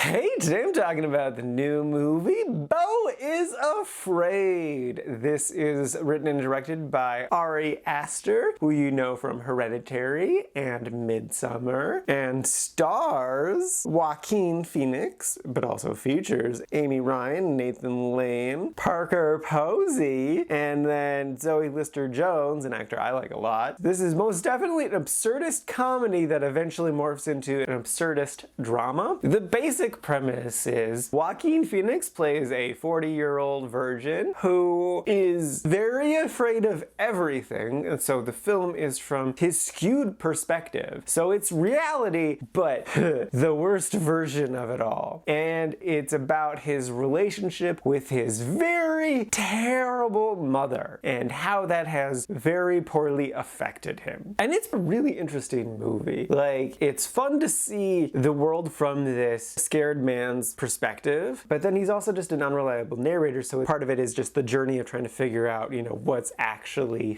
Hey, today I'm talking about the new movie, Beau is Afraid. This is written and directed by Ari Aster, who you know from Hereditary and Midsummer, and stars Joaquin Phoenix, but also features Amy Ryan, Nathan Lane, Parker Posey, and then Zoe Lister-Jones, an actor I like a lot. This is most definitely an absurdist comedy that eventually morphs into an absurdist drama. The basic premise is Joaquin Phoenix plays a 40-year-old virgin who is very afraid of everything, and so the film is from his skewed perspective. So it's reality, but the worst version of it all. And it's about his relationship with his very terrible mother and how that has very poorly affected him. And it's a really interesting movie. Like, it's fun to see the world from this scared man's perspective, but then he's also just an unreliable narrator, so part of it is just the journey of trying to figure out, you know, what's actually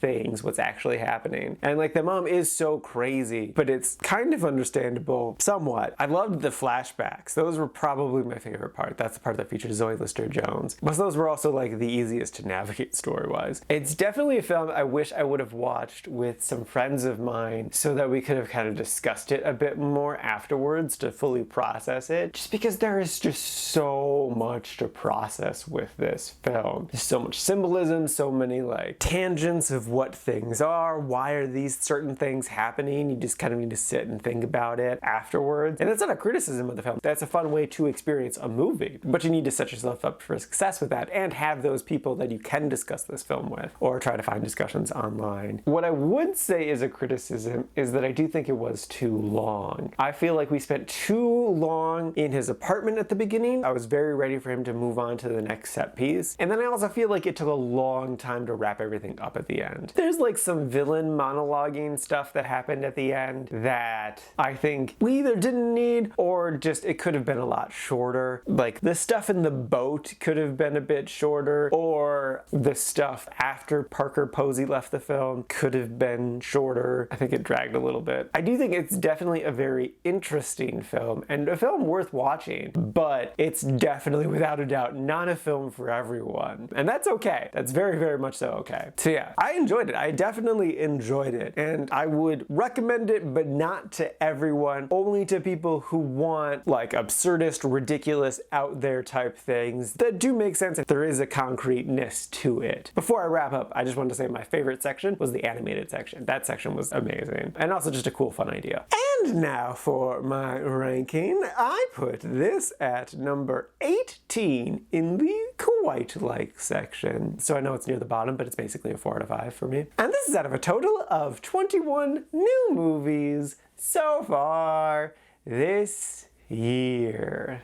happening. And like, the mom is so crazy, but it's kind of understandable somewhat. I loved the flashbacks. Those were probably my favorite part. That's the part that features Zoe Lister-Jones. But those were also like the easiest to navigate story-wise. It's definitely a film I wish I would have watched with some friends of mine so that we could have kind of discussed it a bit more afterwards to fully process it, just because there is just so much to process with this film. There's so much symbolism, so many like tangents of what things are, why are these certain things happening. You just kind of need to sit and think about it afterwards. And that's not a criticism of the film. That's a fun way to experience a movie. But you need to set yourself up for success with that and have those people that you can discuss this film with, or try to find discussions online. What I would say is a criticism is that I do think it was too long. I feel like we spent too long in his apartment at the beginning. I was very ready for him to move on to the next set piece. And then I also feel like it took a long time to wrap everything up at the end. There's like some villain monologuing stuff that happened at the end that I think we either didn't need or just it could have been a lot shorter. Like the stuff in the boat could have been a bit shorter, or the stuff after Parker Posey left the film could have been shorter. I think it dragged a little bit. I do think it's definitely a very interesting film and a film worth watching, but it's definitely without a doubt not a film for everyone. And that's okay. That's very, very much so okay. So yeah, I enjoyed it. I definitely enjoyed it. And I would recommend it, but not to everyone, only to people who want like absurdist, ridiculous, out there type things that do make sense if there is a concreteness to it. Before I wrap up, I just wanted to say my favorite section was the animated section. That section was amazing. And also just a cool, fun idea. And now for my ranking. I put this at number 18 in the quite like section. So I know it's near the bottom, but it's basically a 4 out of 5 for me. And this is out of a total of 21 new movies so far this year.